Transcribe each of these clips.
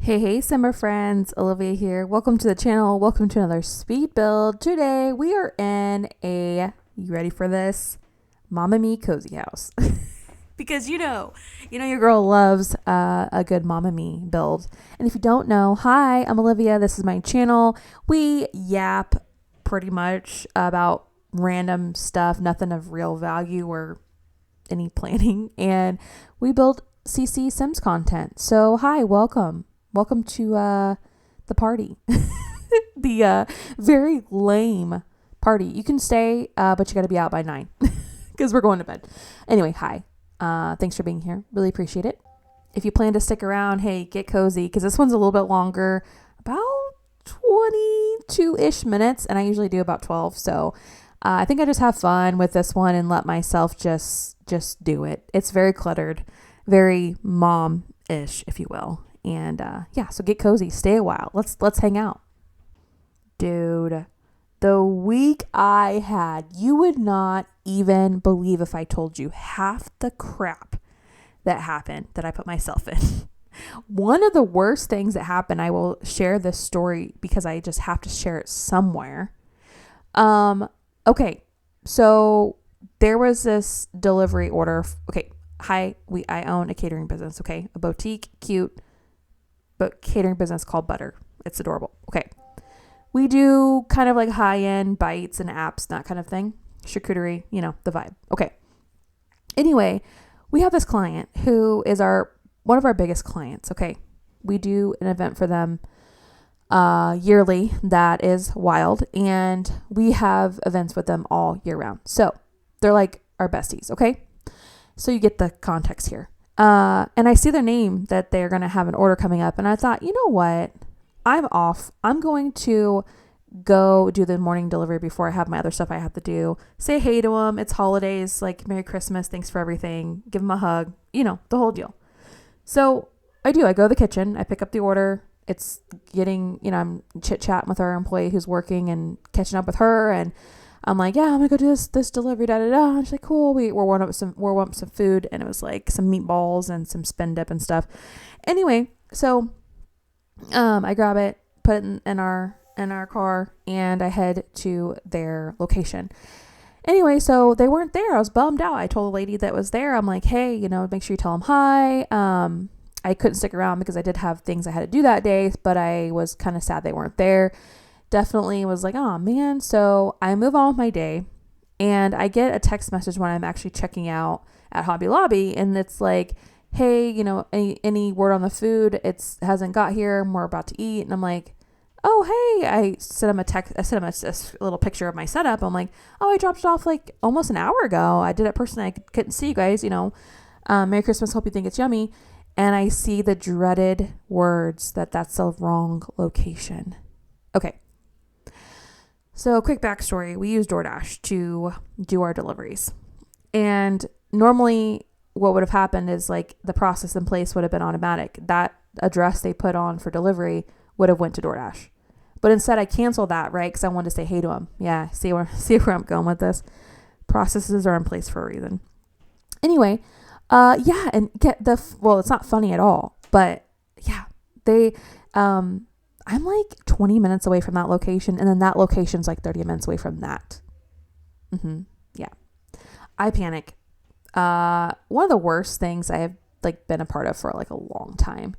Hey, summer friends, Olivia here. Welcome to the channel. Welcome to another speed build. Today we are in you ready for this? Mama Me cozy house. Because your girl loves a good Mama Me build. And if you don't know, hi, I'm Olivia. This is my channel. We yap pretty much about random stuff, nothing of real value or any planning. And we build CC Sims content. So hi, welcome. Welcome to the party. The very lame party. You can stay, but you got to be out by 9 because we're going to bed. Anyway, hi. Thanks for being here. Really appreciate it. If you plan to stick around, hey, get cozy because this one's a little bit longer, about 22-ish minutes, and I usually do about 12. So I think I just have fun with this one and let myself just do it. It's very cluttered, very mom-ish, if you will. And so get cozy, stay a while. Let's hang out. Dude, the week I had, you would not even believe if I told you half the crap that happened that I put myself in. One of the worst things that happened, I will share this story because I just have to share it somewhere. Okay, so there was this delivery order. Okay, hi, I own a catering business, okay? A boutique, cute, but catering business called Butter. It's adorable. Okay. We do kind of like high-end bites and apps, that kind of thing. Charcuterie, the vibe. Okay. Anyway, we have this client who is one of our biggest clients. Okay. We do an event for them yearly that is wild, and we have events with them all year round. So they're like our besties. Okay. So you get the context here. And I see their name that they're going to have an order coming up. And I thought, you know what? I'm off. I'm going to go do the morning delivery before I have my other stuff I have to do. Say hey to them. It's holidays, like Merry Christmas. Thanks for everything. Give them a hug, the whole deal. So I do. I go to the kitchen. I pick up the order. It's getting, I'm chit-chatting with our employee who's working and catching up with her. And I'm like, yeah, I'm gonna go do this delivery, da da da. And she's like, cool. We're warming up some food, and it was like some meatballs and some spin dip and stuff. Anyway, so I grab it, put it in our car, and I head to their location. Anyway, so they weren't there. I was bummed out. I told the lady that was there, I'm like, hey, make sure you tell them hi. I couldn't stick around because I did have things I had to do that day, but I was kind of sad they weren't there. Definitely was like, oh man. So I move on with my day, and I get a text message when I'm actually checking out at Hobby Lobby, and it's like, hey, any word on the food? It hasn't got here. We're about to eat. And I'm like, oh, hey, I sent him a little picture of my setup. I'm like, oh, I dropped it off like almost an hour ago. I did it personally. I couldn't see you guys, Merry Christmas. Hope you think it's yummy. And I see the dreaded words that's the wrong location. Okay. So quick backstory, we use DoorDash to do our deliveries. And normally what would have happened is like the process in place would have been automatic. That address they put on for delivery would have went to DoorDash. But instead I canceled that, right? Because I wanted to say hey to them. Yeah, see where I'm going with this. Processes are in place for a reason. Anyway, and it's not funny at all. But yeah, I'm like 20 minutes away from that location, and then that location's like 30 minutes away from that. Yeah. I panic. One of the worst things I have like been a part of for like a long time.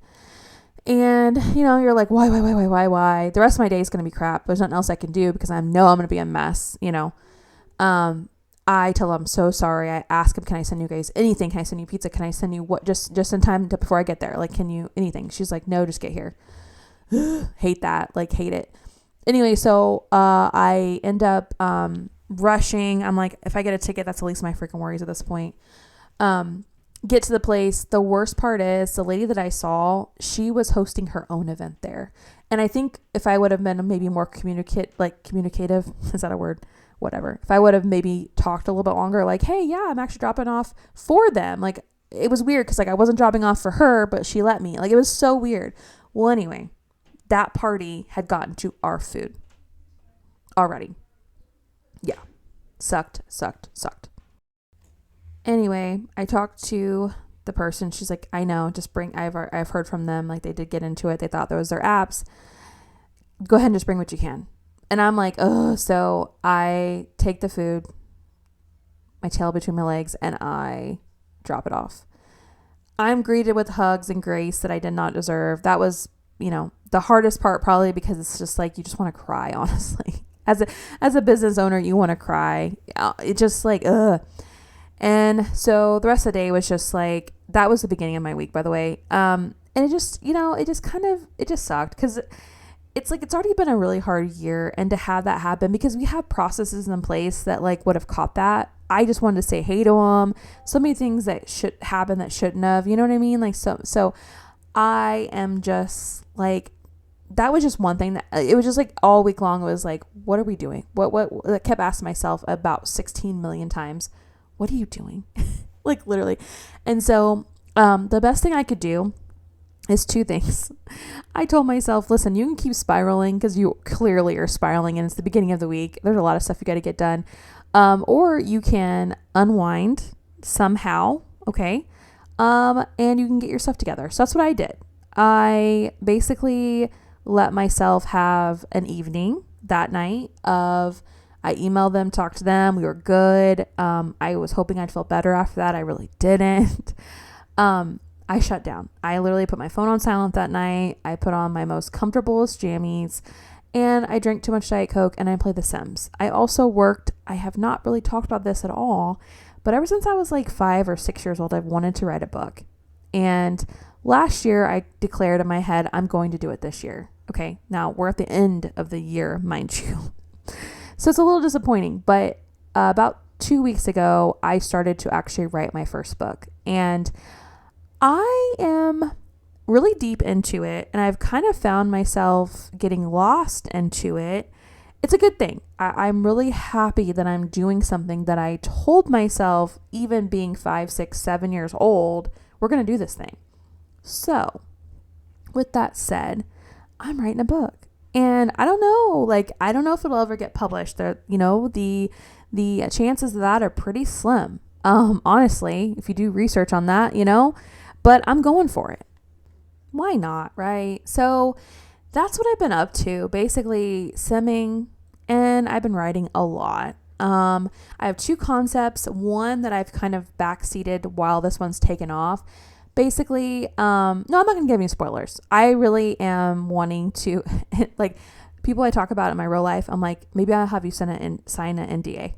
And, you're like, why? The rest of my day is going to be crap. There's nothing else I can do because I know I'm going to be a mess, I tell them I'm so sorry. I ask them, can I send you guys anything? Can I send you pizza? Can I send you what? Just in time before I get there. Like, can you anything? She's like, no, just get here. Hate that. Like, hate it. Anyway, so I end up rushing. I'm like, if I get a ticket, that's the least of my freaking worries at this point. Get to the place. The worst part is the lady that I saw, she was hosting her own event there. And I think if I would have been maybe more communicative, is that a word? Whatever. If I would have maybe talked a little bit longer, like, hey, yeah, I'm actually dropping off for them. Like, it was weird because like I wasn't dropping off for her, but she let me. Like, it was so weird. Well, anyway, that party had gotten to our food already. Yeah. Sucked. Anyway, I talked to the person, she's like, I know, just bring, I've heard from them, like they did get into it. They thought that was their apps. Go ahead and just bring what you can. And I'm like, oh, so I take the food, my tail between my legs, and I drop it off. I'm greeted with hugs and grace that I did not deserve. That was, the hardest part, probably because it's just like, you just want to cry, honestly. As a business owner, you want to cry. It's just like, ugh. And so the rest of the day was just like, that was the beginning of my week, by the way. And it just, it just sucked because it's like, it's already been a really hard year. And to have that happen, because we have processes in place that like would have caught that. I just wanted to say hey to them. So many things that should happen that shouldn't have, you know what I mean? Like, so I am just like, that was just one thing that it was just like all week long. It was like, what are we doing? What I kept asking myself about 16 million times. What are you doing? Like literally. And so, the best thing I could do is two things. I told myself, listen, you can keep spiraling because you clearly are spiraling and it's the beginning of the week. There's a lot of stuff you got to get done. Or you can unwind somehow. Okay. And you can get your stuff together. So that's what I did. I basically let myself have an evening that night of, I emailed them, talked to them. We were good. I was hoping I'd feel better after that. I really didn't. I shut down. I literally put my phone on silent that night. I put on my most comfortablest jammies and I drank too much Diet Coke and I played The Sims. I also worked. I have not really talked about this at all, but ever since I was like 5 or 6 years old, I've wanted to write a book. And last year I declared in my head, I'm going to do it this year. Okay. Now we're at the end of the year, mind you. So it's a little disappointing, but about 2 weeks ago, I started to actually write my first book and I am really deep into it and I've kind of found myself getting lost into it. It's a good thing. I'm really happy that I'm doing something that I told myself, even being 5, 6, 7 years old, we're going to do this thing. So with that said, I'm writing a book and I don't know if it'll ever get published. The chances of that are pretty slim. Honestly, if you do research on that, but I'm going for it. Why not? Right. So that's what I've been up to, basically simming, and I've been writing a lot. I have 2 concepts, one that I've kind of backseated while this one's taken off. Basically, no, I'm not going to give you spoilers. I really am wanting to, like, people I talk about in my real life, I'm like, maybe I'll have you sign an NDA.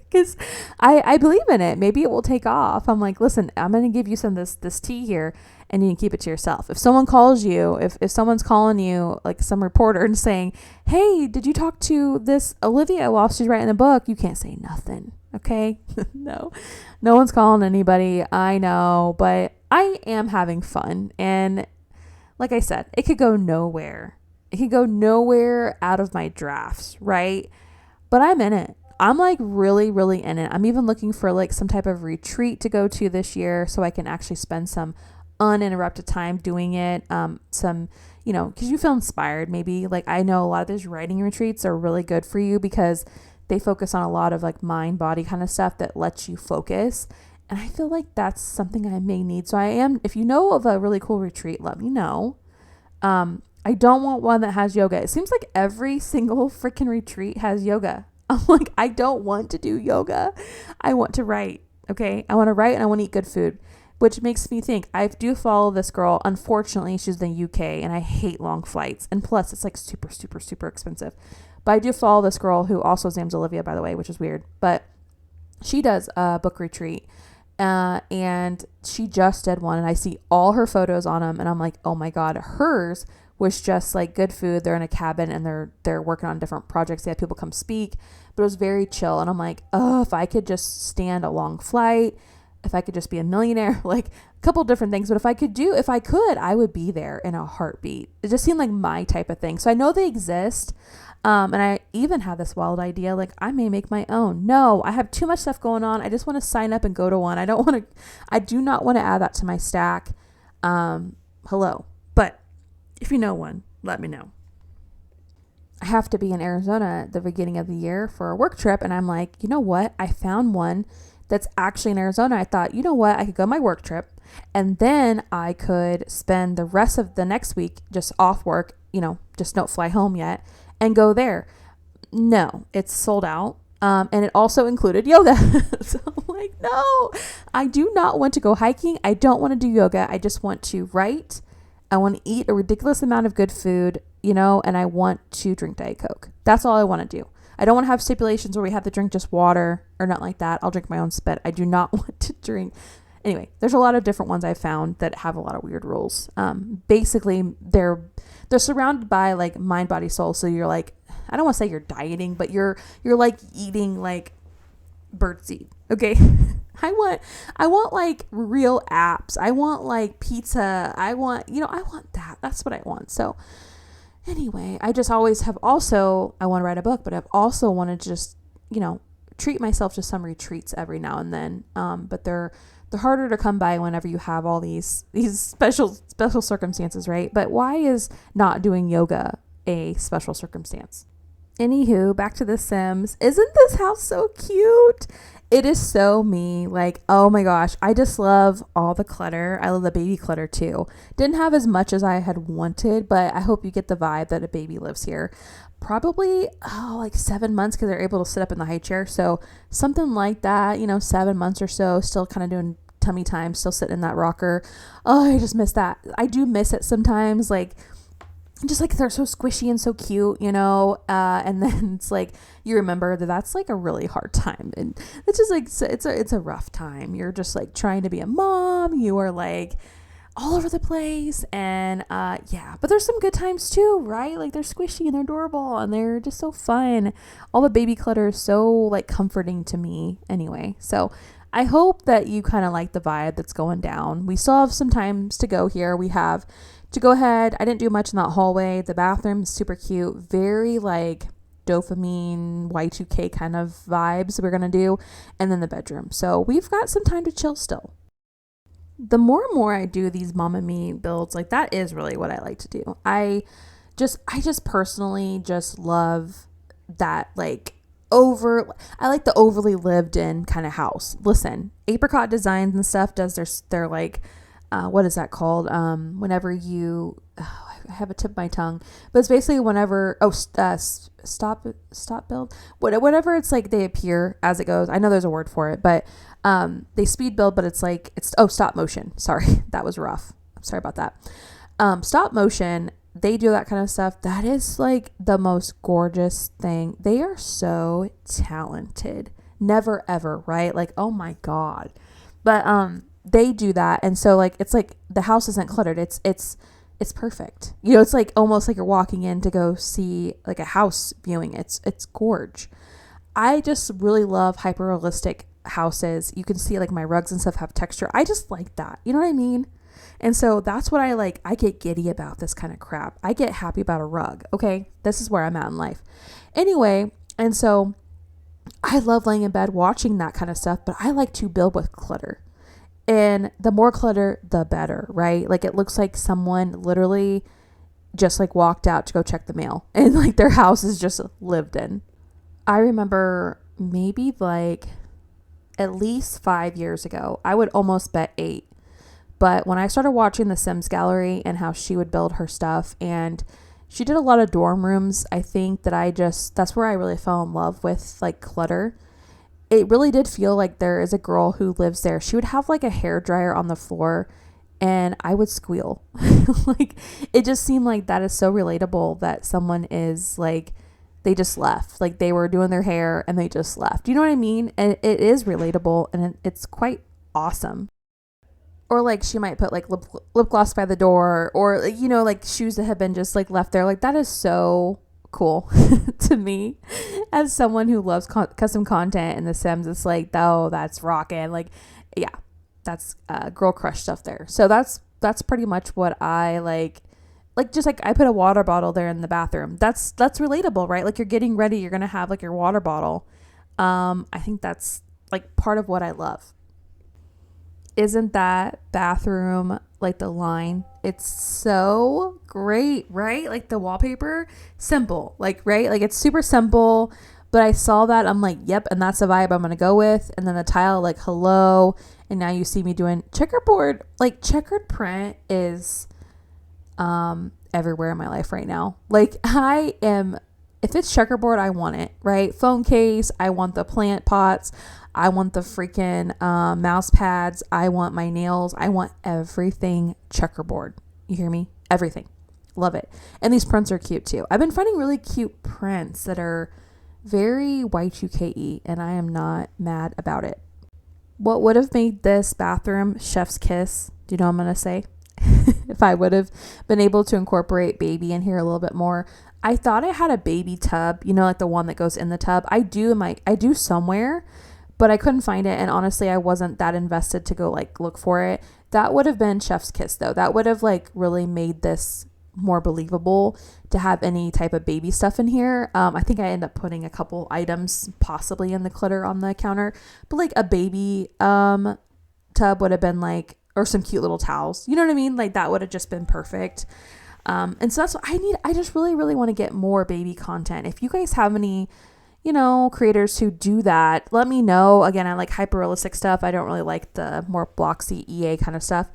Because I believe in it. Maybe it will take off. I'm like, listen, I'm going to give you some of this tea here and you can keep it to yourself. If someone calls you, if someone's calling you, like some reporter and saying, hey, did you talk to this Olivia while she's writing the book? You can't say nothing. Okay. No one's calling anybody. I know, but I am having fun. And like I said, it could go nowhere. It could go nowhere out of my drafts. Right. But I'm in it. I'm like really, really in it. I'm even looking for like some type of retreat to go to this year so I can actually spend some uninterrupted time doing it. Because you feel inspired maybe. Like I know a lot of those writing retreats are really good for you because they focus on a lot of like mind, body kind of stuff that lets you focus. And I feel like that's something I may need. So if you know of a really cool retreat, let me know. I don't want one that has yoga. It seems like every single freaking retreat has yoga. I'm like, I don't want to do yoga. I want to write. Okay. I want to write and I want to eat good food, which makes me think I do follow this girl. Unfortunately, she's in the UK and I hate long flights. And plus it's like super, super, super expensive. But I do follow this girl who also is named Olivia, by the way, which is weird, but she does a book retreat. And she just did one and I see all her photos on them and I'm like, oh my God, hers was just like good food. They're in a cabin and they're working on different projects. They have people come speak, but it was very chill. And I'm like, oh, if I could just stand a long flight, if I could just be a millionaire, like a couple different things. But if I could, I would be there in a heartbeat. It just seemed like my type of thing. So I know they exist. And I even had this wild idea, like I may make my own. No, I have too much stuff going on. I just want to sign up and go to one. I do not want to add that to my stack. Hello. But if you know one, let me know. I have to be in Arizona at the beginning of the year for a work trip. And I'm like, you know what? I found one that's actually in Arizona. I thought, you know what? I could go on my work trip and then I could spend the rest of the next week just off work, just don't fly home yet and go there. No, it's sold out. And it also included yoga. So I'm like, no, I do not want to go hiking. I don't want to do yoga. I just want to write. I want to eat a ridiculous amount of good food, and I want to drink Diet Coke. That's all I want to do. I don't want to have stipulations where we have to drink just water or not like that. I'll drink my own spit. I do not want to drink. Anyway, there's a lot of different ones I've found that have a lot of weird rules. Basically, they're surrounded by like mind, body, soul. So you're like, I don't want to say you're dieting, but you're like eating like birdseed. Okay. I want like real apps. I want like pizza. I want that. That's what I want. So anyway, I just always have also, I want to write a book, but I've also wanted to just, treat myself to some retreats every now and then. But they're harder to come by whenever you have all these special circumstances, right? But why is not doing yoga a special circumstance? Anywho, back to The Sims. Isn't this house so cute? It is so me. Like, oh my gosh, I just love all the clutter. I love the baby clutter too. Didn't have as much as I had wanted, but I hope you get the vibe that a baby lives here. Probably like 7 months because they're able to sit up in the high chair. So something like that, 7 months or so, still kind of doing tummy time, still sitting in that rocker. Oh, I just miss that. I do miss it sometimes. Like, just like they're so squishy and so cute, and then it's like you remember that that's like a really hard time, and it's just like it's a rough time. You're just like trying to be a mom, you are like all over the place, and but there's some good times too, right? Like they're squishy and they're adorable and they're just so fun. All the baby clutter is so like comforting to me anyway. So I hope that you kind of like the vibe that's going down. We still have some times to go here. We have to go ahead. I didn't do much in that hallway. The bathroom is super cute. Very like dopamine, Y2K kind of vibes we're going to do. And then the bedroom. So we've got some time to chill still. The more and more I do these Mama Me builds, like that is really what I like to do. I just personally just love that like I like the overly lived in kind of house. Listen, Apricot Designs and stuff does their like, what is that called? Whenever you, I have a tip of my tongue, but it's basically whenever, stop build, whatever. It's like they appear as it goes. I know there's a word for it, but, they speed build, but it's stop motion. Sorry. That was rough. I'm sorry about that. Stop motion. They do that kind of stuff. That is like the most gorgeous thing. They are so talented. Never ever, right? Like, oh my God. But, they do that. And so like, it's like the house isn't cluttered. It's perfect. It's like almost like you're walking in to go see like a house viewing. It's gorge. I just really love hyper realistic houses. You can see like my rugs and stuff have texture. I just like that. You know what I mean? And so that's what I like. I get giddy about this kind of crap. I get happy about a rug. Okay. This is where I'm at in life. Anyway. And so I love laying in bed watching that kind of stuff, but I like to build with clutter. And the more clutter, the better, right? Like it looks like someone literally just like walked out to go check the mail and like their house is just lived in. I remember maybe like at least 5 years ago, I would almost bet 8. But when I started watching the Sims gallery and how she would build her stuff, and she did a lot of dorm rooms, I think that that's where I really fell in love with like clutter. It really did feel like there is a girl who lives there. She would have like a hair dryer on the floor and I would squeal. Like it just seemed like that is so relatable that someone is like, they just left. Like they were doing their hair and they just left. You know what I mean? And it is relatable and it's quite awesome. Or like she might put like lip gloss by the door, or like shoes that have been just like left there. Like that is so cool to me as someone who loves custom content in The Sims. It's like, oh, that's rocking. Like, yeah, that's girl crush stuff there. So that's pretty much what I like just like I put a water bottle there in the bathroom. That's relatable, right? Like you're getting ready, you're gonna have like your water bottle. I think that's like part of what I love. Isn't that bathroom like the line? It's so great, right? Like the wallpaper, simple, like, right? Like it's super simple, But I saw that, I'm like, yep, and that's the vibe I'm gonna go with. And then the tile, like, hello. And now you see me doing checkerboard. Like, checkered print is everywhere in my life right now. Like, if it's checkerboard, I want it, right? Phone case, I want the plant pots, I want the freaking mouse pads, I want my nails, I want everything checkerboard. You hear me? Everything. Love it. And these prints are cute too. I've been finding really cute prints that are very Y2K-y, and I am not mad about it. What would have made this bathroom chef's kiss? Do you know what I'm going to say? If I would have been able to incorporate baby in here a little bit more. I thought I had a baby tub, you know, like the one that goes in the tub. I do somewhere, but I couldn't find it. And honestly, I wasn't that invested to go like look for it. That would have been chef's kiss though. That would have like really made this more believable to have any type of baby stuff in here. I think I end up putting a couple items possibly in the clutter on the counter, but like a baby tub would have been like, or some cute little towels, you know what I mean? Like that would have just been perfect. And so that's what I need. I just really, really want to get more baby content. If you guys have any, you know, creators who do that, let me know. Again, I like hyper realistic stuff. I don't really like the more bloxy EA kind of stuff.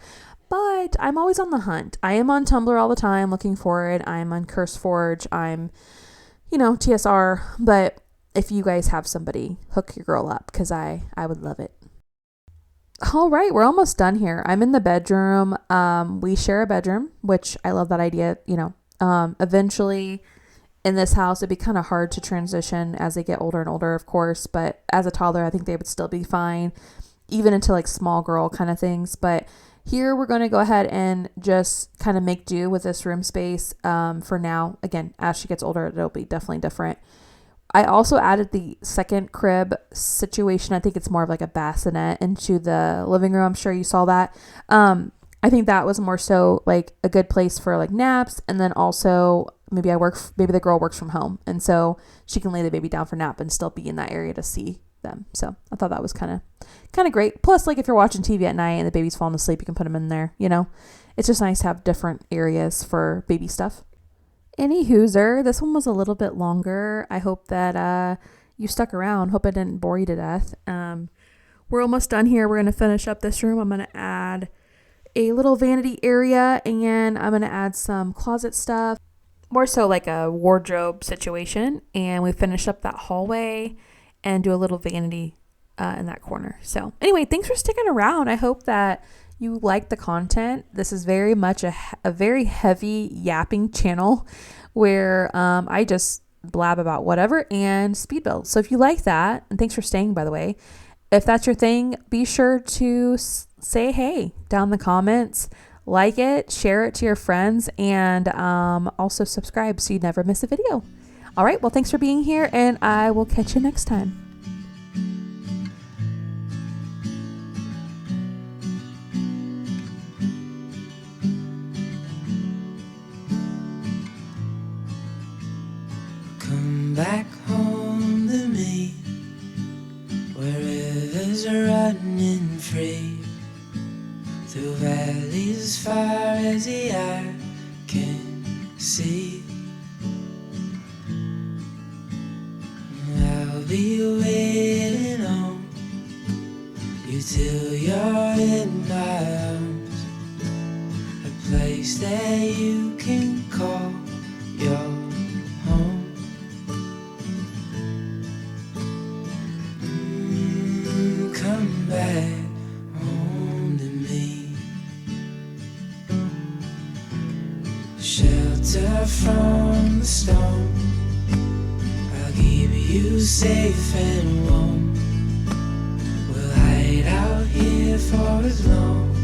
But I'm always on the hunt. I am on Tumblr all the time looking for it. I'm on CurseForge. I'm, you know, TSR. But if you guys have somebody, hook your girl up because I would love it. All right, we're almost done here. I'm in the bedroom. We share a bedroom, which I love that idea. You know, eventually in this house, it'd be kind of hard to transition as they get older and older, of course. But as a toddler, I think they would still be fine, even into like small girl kind of things. But here we're going to go ahead and just kind of make do with this room space for now. Again, as she gets older, it'll be definitely different. I also added the second crib situation. I think it's more of like a bassinet into the living room. I'm sure you saw that. I think that was more so like a good place for like naps. And then also maybe the girl works from home. And so she can lay the baby down for nap and still be in that area to see them. So I thought that was kind of great. Plus, like if you're watching TV at night and the baby's falling asleep, you can put them in there, you know. It's just nice to have different areas for baby stuff. Anywhozer, this one was a little bit longer. I hope that you stuck around. Hope I didn't bore you to death. We're almost done here. We're going to finish up this room. I'm going to add a little vanity area and I'm going to add some closet stuff. More so like a wardrobe situation. And we finish up that hallway and do a little vanity in that corner. So anyway, thanks for sticking around. I hope that you like the content. This is very much a very heavy yapping channel where I just blab about whatever and speed build. So if you like that, and thanks for staying, by the way, if that's your thing, be sure to say hey down in the comments, like it, share it to your friends, and also subscribe so you never miss a video. All right, well, thanks for being here, and I will catch you next time. Back home to me, where rivers are running free, through valleys as far as the eye can see. I'll be waiting on you till you're in my arms, a place that you can call your home. Come back home to me, shelter from the storm. I'll keep you safe and warm. We'll hide out here for as long